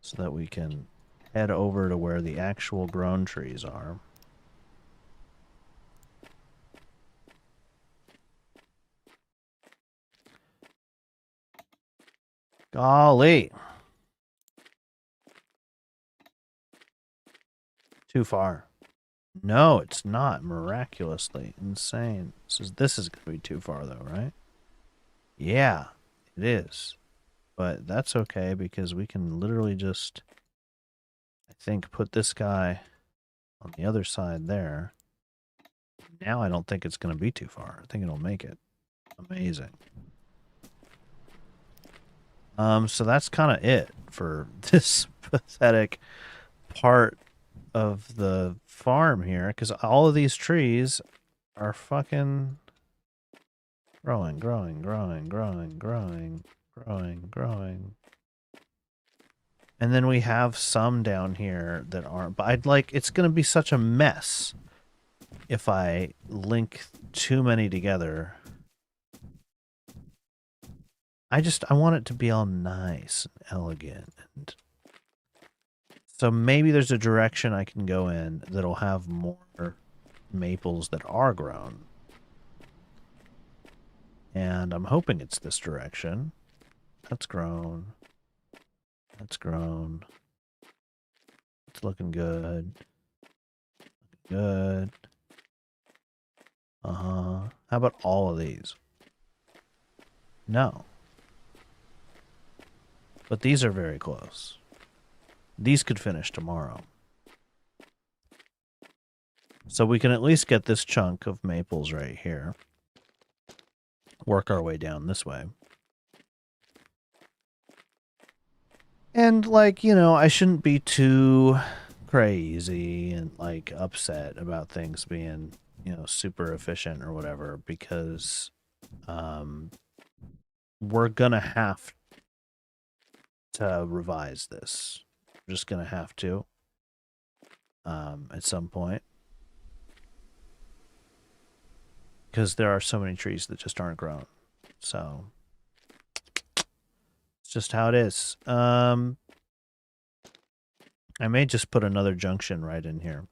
So that we can head over to where the actual grown trees are. Golly. Too far. No, it's not. Miraculously. Insane. This is going to be too far, though, right? Yeah, it is. But that's okay, because we can literally just, I think, put this guy on the other side there. Now I don't think it's going to be too far. I think it'll make it. Amazing. So that's kind of it for this pathetic part of the farm here, because all of these trees are fucking growing, growing, growing, growing, growing, growing, growing. And then we have some down here that aren't, but I'd like, it's going to be such a mess if I link too many together. I want it to be all nice and elegant. And so maybe there's a direction I can go in that'll have more maples that are grown. And I'm hoping it's this direction. That's grown. That's grown. It's looking good. Good. Uh-huh. How about all of these? No. But these are very close. These could finish tomorrow. So we can at least get this chunk of maples right here. Work our way down this way. And, like, you know, I shouldn't be too crazy and, like, upset about things being, you know, super efficient or whatever, because we're gonna have to revise this. We're just gonna have to at some point. Because there are so many trees that just aren't grown. So it's just how it is. I may just put another junction right in here,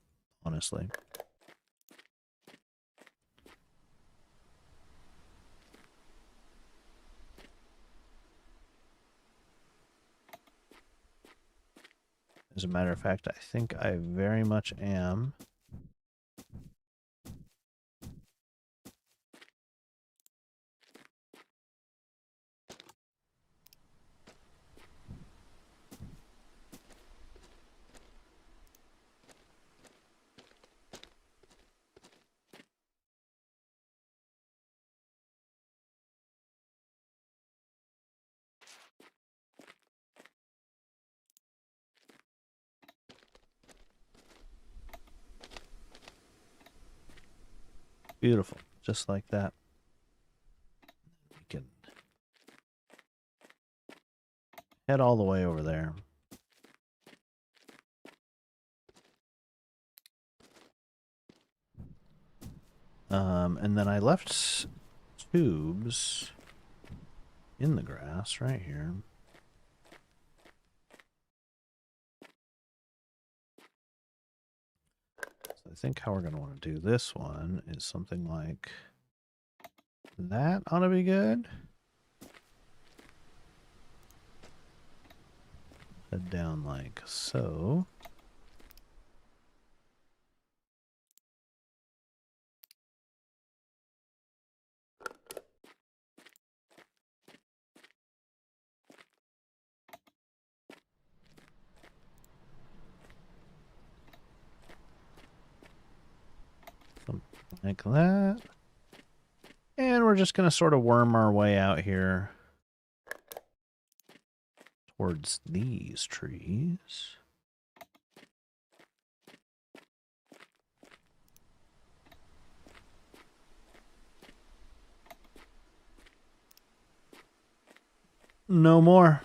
honestly. As a matter of fact, I think I very much am Beautiful. Just like that. We can head all the way over there. And then I left tubes in the grass right here. So I think how we're going to want to do this one is something like that ought to be good. Head down like so. Something like that. And we're just going to sort of worm our way out here towards these trees. No more.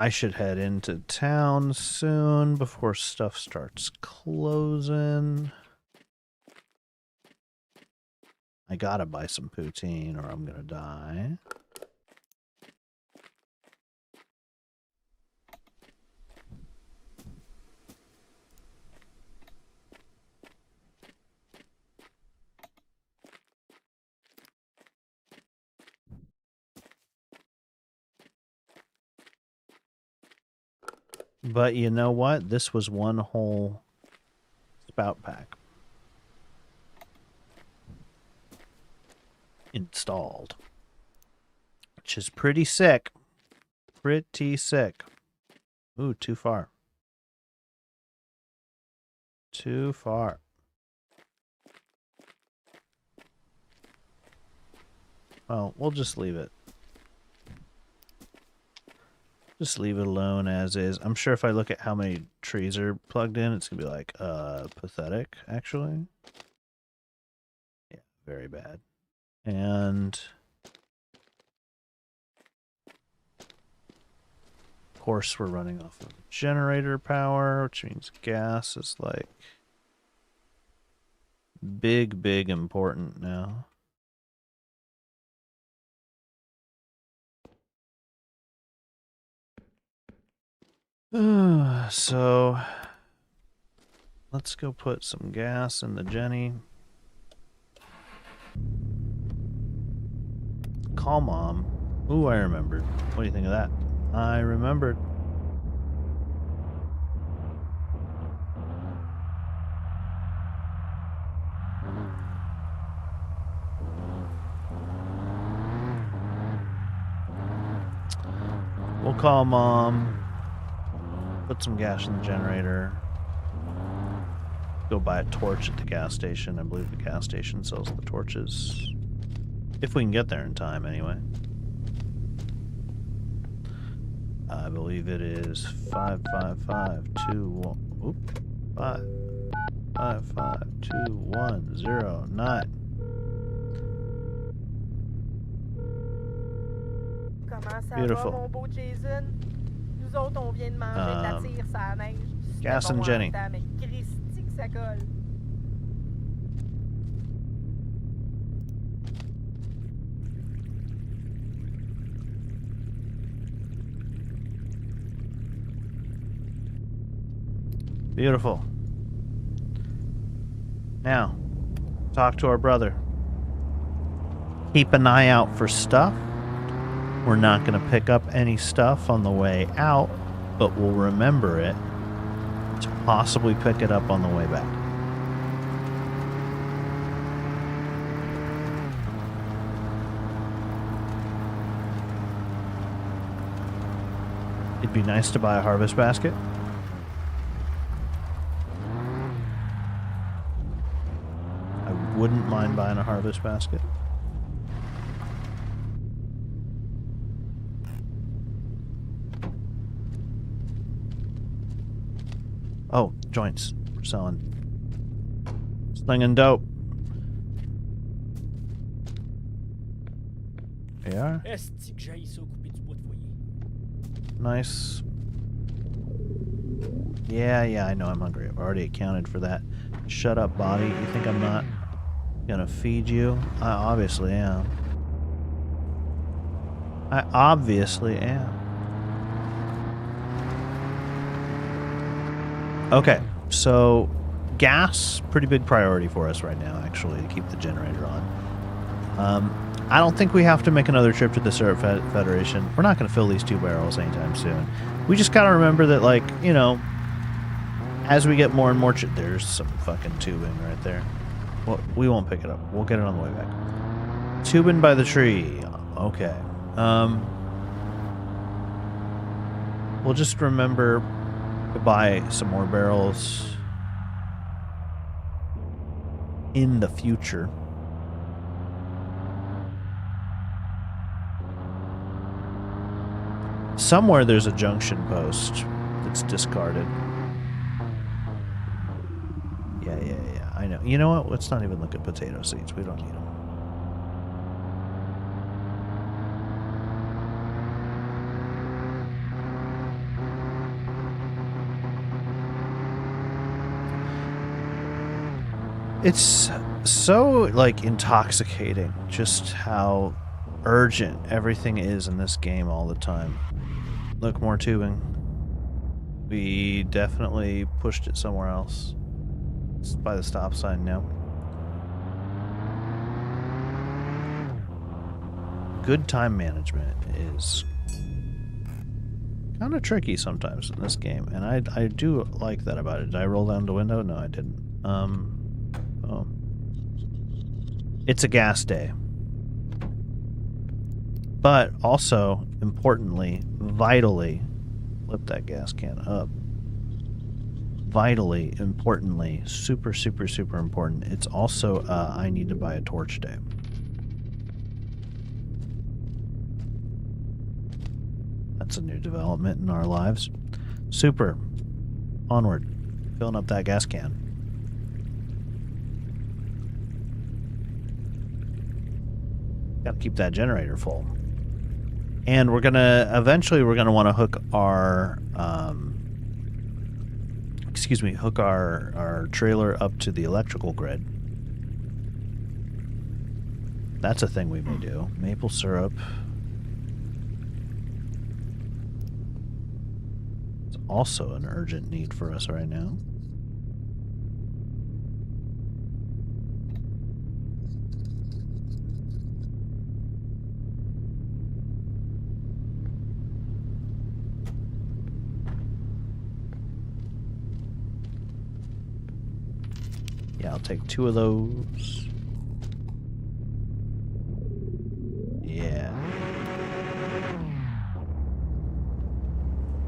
I should head into town soon before stuff starts closing. I gotta buy some poutine or I'm gonna die. But you know what? This was one whole spout pack installed, which is pretty sick. Pretty sick. Ooh, too far. Too far. Well, we'll just leave it. Just leave it alone as is. I'm sure if I look at how many trees are plugged in, it's going to be like, pathetic, actually. Yeah, very bad. And of course, we're running off of generator power, which means gas is like big important now. So let's go put some gas in the Jenny. Call Mom. Ooh, I remembered. What do you think of that? I remembered. We'll call Mom. Put some gas in the generator. Go buy a torch at the gas station. I believe the gas station sells the torches. If we can get there in time, anyway. I believe it is 55521. Oop. 5552109. Beautiful. Gas and Jenny. Beautiful. Now, talk to our brother. Keep an eye out for stuff. We're not going to pick up any stuff on the way out, but we'll remember it to possibly pick it up on the way back. It'd be nice to buy a harvest basket. I wouldn't mind buying a harvest basket. Oh, joints. We're selling. Slinging dope. Yeah. Esti que j'haïs ça couper du bois de foyer. Nice. Yeah, I know I'm hungry. I've already accounted for that. Shut up, body. You think I'm not gonna feed you? I obviously am. I obviously am. Okay, so gas, pretty big priority for us right now, actually, to keep the generator on. I don't think we have to make another trip to the Syrup Federation. We're not going to fill these 2 barrels anytime soon. We just got to remember that, like, you know, as we get more and more... There's some fucking tubing right there. Well, we won't pick it up. We'll get it on the way back. Tubing by the tree. Okay. We'll just remember to buy some more barrels in the future. Somewhere there's a junction post that's discarded. Yeah. I know. You know what? Let's not even look at potato seeds. We don't need them. It's so, like, intoxicating just how urgent everything is in this game all the time. Look, more tubing. We definitely pushed it somewhere else. It's by the stop sign now. Good time management is kind of tricky sometimes in this game, and I do like that about it. Did I roll down the window? No, I didn't. Oh. It's a gas day. But also, importantly, vitally, flip that gas can up. Vitally, importantly, super important. It's also, I need to buy a torch day. That's a new development in our lives. Super. Onward. Filling up that gas can. Got to keep that generator full. And we're gonna eventually want to hook our hook our trailer up to the electrical grid. That's a thing we may do. Maple syrup. It's also an urgent need for us right now. Yeah, I'll take 2 of those. Yeah.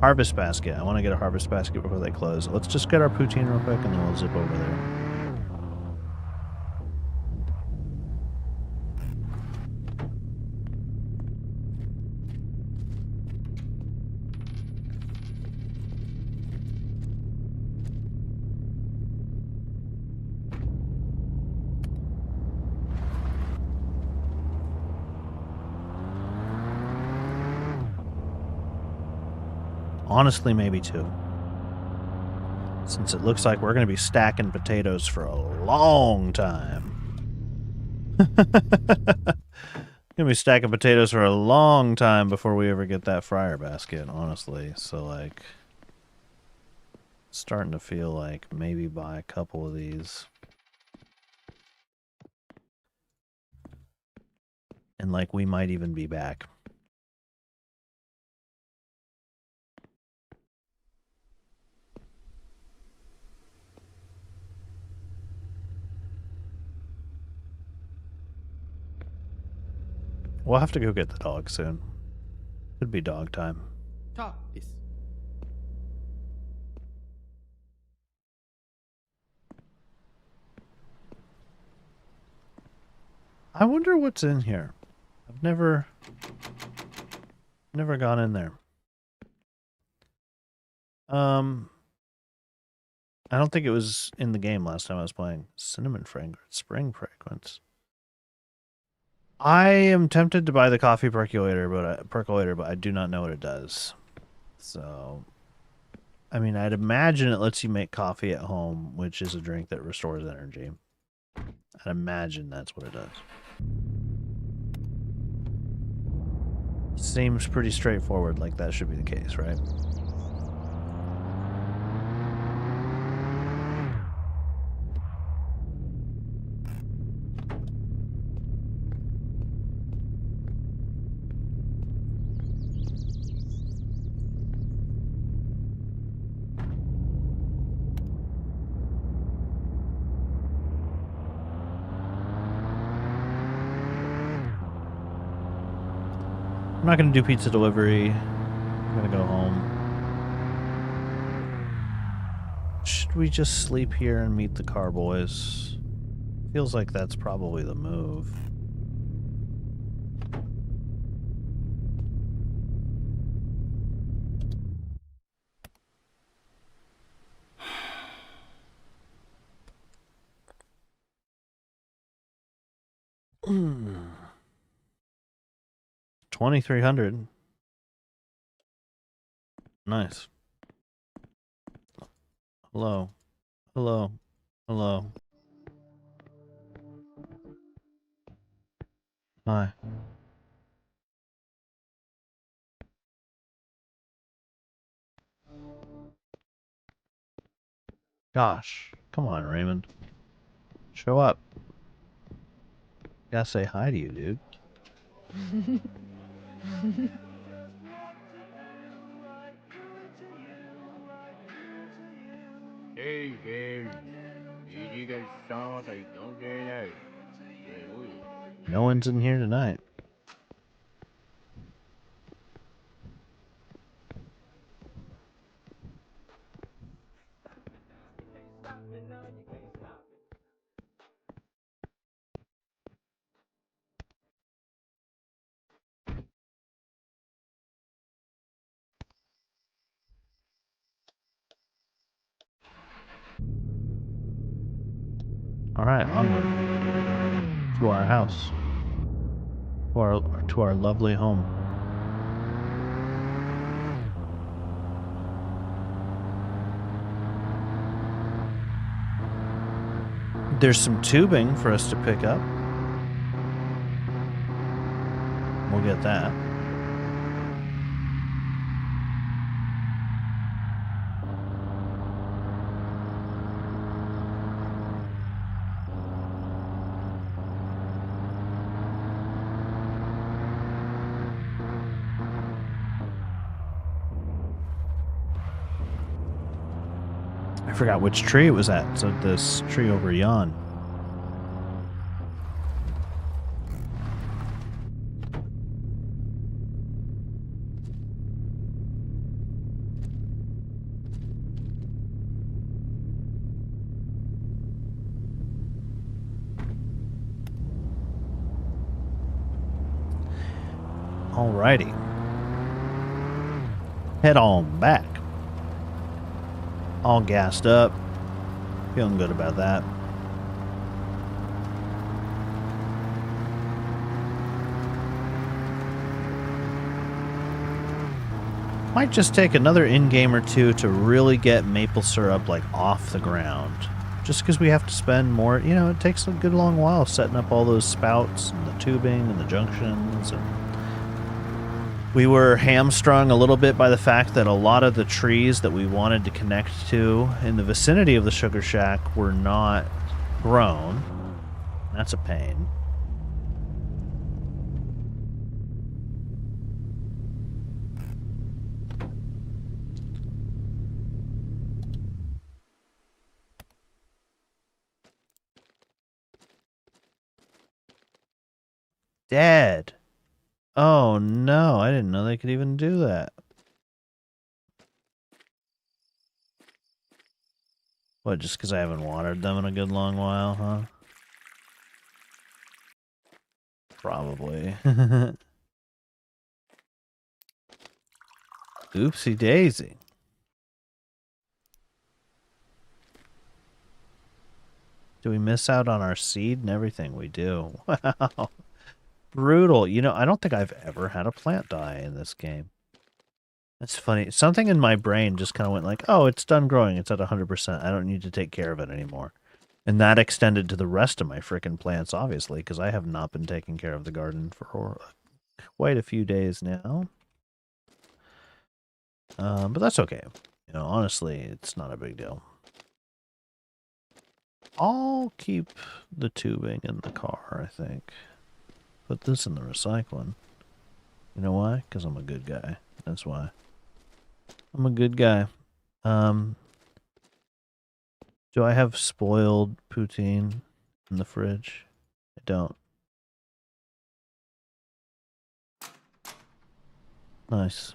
Harvest basket. I want to get a harvest basket before they close. Let's just get our poutine real quick and then we'll zip over there. Honestly, maybe 2. Since it looks like we're going to be stacking potatoes for a long time. Gonna be stacking potatoes for a long time before we ever get that fryer basket, honestly. So, like, it's starting to feel like maybe buy a couple of these. And, like, we might even be back. We'll have to go get the dog soon. Could be dog time. Ah, this. I wonder what's in here. I've never gone in there. I don't think it was in the game last time I was playing. Cinnamon fragrance, spring fragrance. I am tempted to buy the coffee percolator, but I do not know what it does. So, I mean, I'd imagine it lets you make coffee at home, which is a drink that restores energy. I'd imagine that's what it does. Seems pretty straightforward, like that should be the case, right? I'm not going to do pizza delivery. I'm going to go home. Should we just sleep here and meet the carboys? Feels like that's probably the move. Hmm. 2,300. Nice. Hello. Hello. Hello. Hi. Gosh. Come on, Raymond. Show up. Gotta say hi to you, dude. Hey, hey, you guys sound like don't get out. No one's in here tonight. Alright, onward. To our house. To our lovely home. There's some tubing for us to pick up. We'll get that. I forgot which tree it was at. So this tree over yon. Alrighty. Head on back. All gassed up. Feeling good about that. Might just take another in-game or two to really get maple syrup like off the ground. Just because we have to spend more, you know, it takes a good long while setting up all those spouts and the tubing and the junctions. And we were hamstrung a little bit by the fact that a lot of the trees that we wanted to connect to in the vicinity of the sugar shack were not grown. That's a pain. Dead. Oh no, I didn't know they could even do that. What, just because I haven't watered them in a good long while, huh? Probably. Oopsie daisy. Do we miss out on our seed and everything? We do. Wow. Brutal. You know, I don't think I've ever had a plant die in this game. That's funny. Something in my brain just kind of went like, oh, it's done growing. It's at 100%. I don't need to take care of it anymore. And that extended to the rest of my frickin' plants, obviously, because I have not been taking care of the garden for quite a few days now. But that's okay. You know, honestly, it's not a big deal. I'll keep the tubing in the car, I think. Put this in the recycling. You know why? Because I'm a good guy. That's why. I'm a good guy. Do I have spoiled poutine in the fridge? I don't. Nice.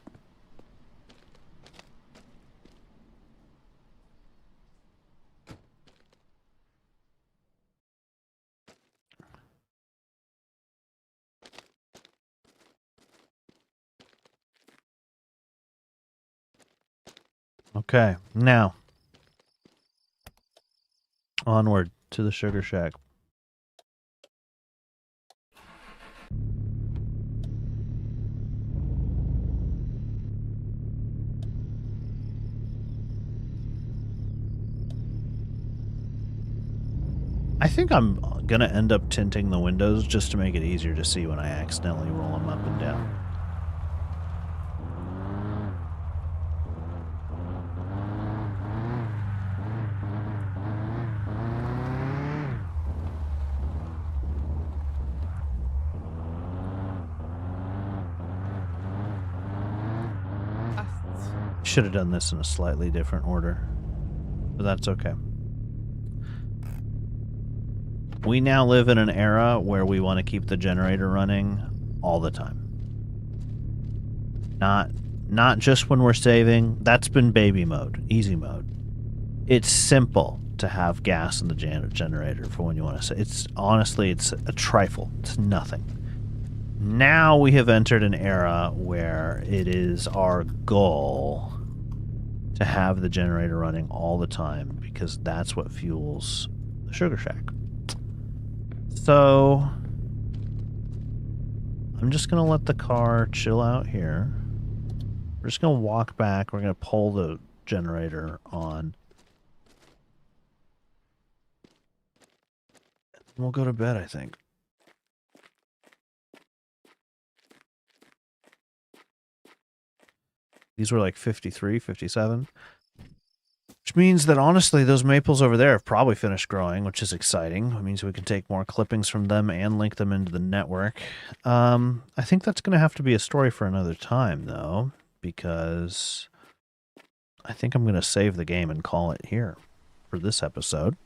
Okay, now onward to the sugar shack. I think I'm gonna end up tinting the windows just to make it easier to see when I accidentally roll them up and down. Should have done this in a slightly different order, but that's okay. We now live in an era where we want to keep the generator running all the time. Not just when we're saving. That's been baby mode, easy mode. It's simple to have gas in the generator for when you want to save. It's honestly, it's a trifle. It's nothing. Now we have entered an era where it is our goal to have the generator running all the time because that's what fuels the sugar shack. So I'm just going to let the car chill out here. We're just going to walk back. We're going to pull the generator on. And we'll go to bed, I think. These were like 53, 57. Which means that, honestly, those maples over there have probably finished growing, which is exciting. It means we can take more clippings from them and link them into the network. I think that's going to have to be a story for another time, though, because I think I'm going to save the game and call it here for this episode.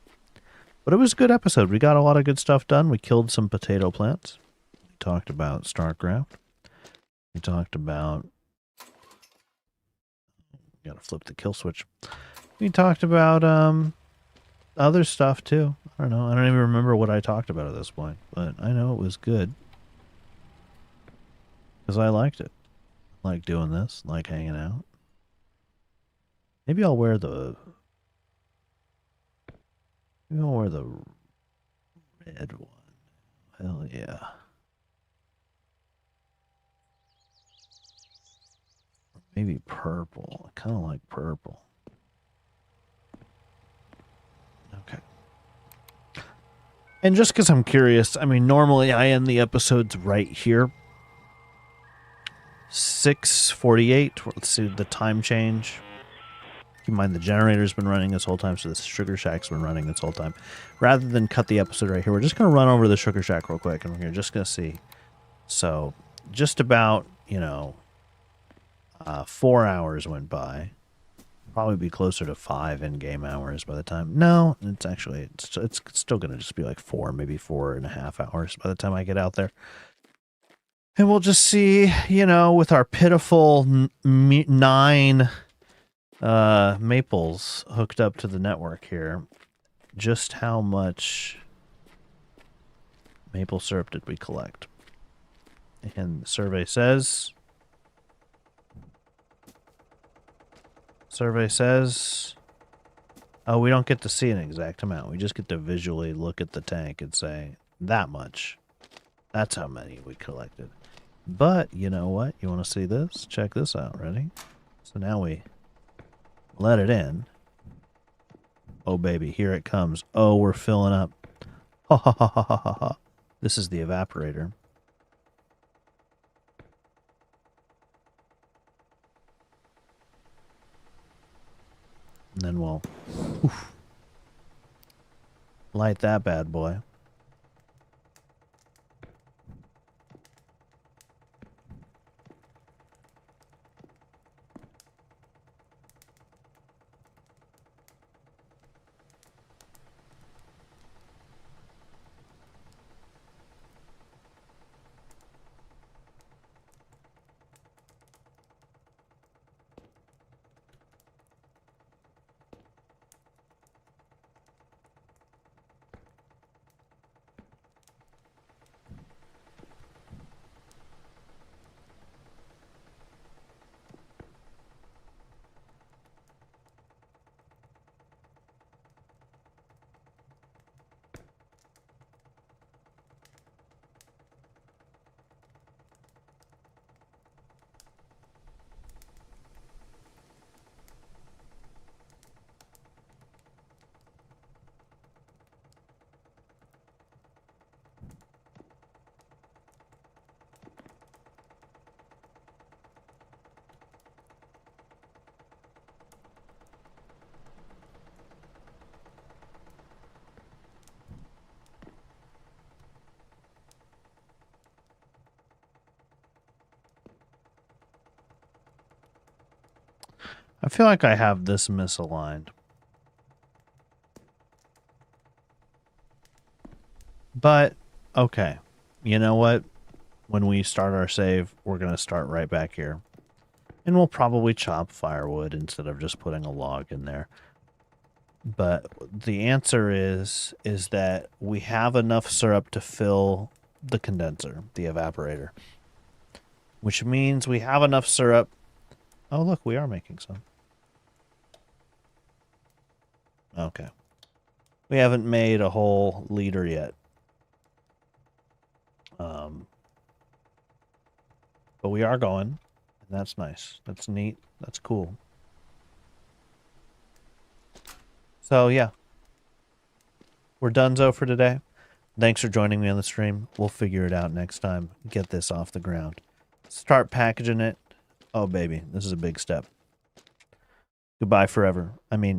But it was a good episode. We got a lot of good stuff done. We killed some potato plants. We talked about StarCraft. We talked about... Gotta flip the kill switch. We talked about other stuff too. I don't know. I don't even remember what I talked about at this point, but I know it was good because I liked it. Like doing this, like hanging out. Maybe I'll wear the. Maybe I'll wear the red one. Hell yeah. Maybe purple. I kind of like purple. Okay. And just because I'm curious, I mean, normally I end the episodes right here. 6:48. Let's see the time change. Keep in mind the generator's been running this whole time, so the sugar shack's been running this whole time. Rather than cut the episode right here, we're just going to run over the sugar shack real quick, and we're just going to see. So, just about, 4 hours went by. Probably be closer to 5 in-game hours by the time. No, it's actually, it's still going to just be like 4, maybe 4.5 hours by the time I get out there. And we'll just see, with our pitiful 9 maples hooked up to the network here, just how much maple syrup did we collect. And the survey says... Oh, we don't get to see an exact amount. We just get to visually look at the tank and say, that much. That's how many we collected. But, you know what? You want to see this? Check this out. Ready? So now we let it in. Oh, baby, here it comes. Oh, we're filling up. Ha ha ha ha ha ha ha. This is the evaporator. And then we'll light that bad boy. I feel like I have this misaligned. But, okay. You know what? When we start our save, we're going to start right back here. And we'll probably chop firewood instead of just putting a log in there. But the answer is that we have enough syrup to fill the condenser, the evaporator. Which means we have enough syrup. Oh, look, we are making some. Okay. We haven't made a whole liter yet. But we are going. And that's nice. That's neat. That's cool. So, yeah. We're donezo for today. Thanks for joining me on the stream. We'll figure it out next time. Get this off the ground. Start packaging it. Oh, baby. This is a big step. Goodbye forever. I mean...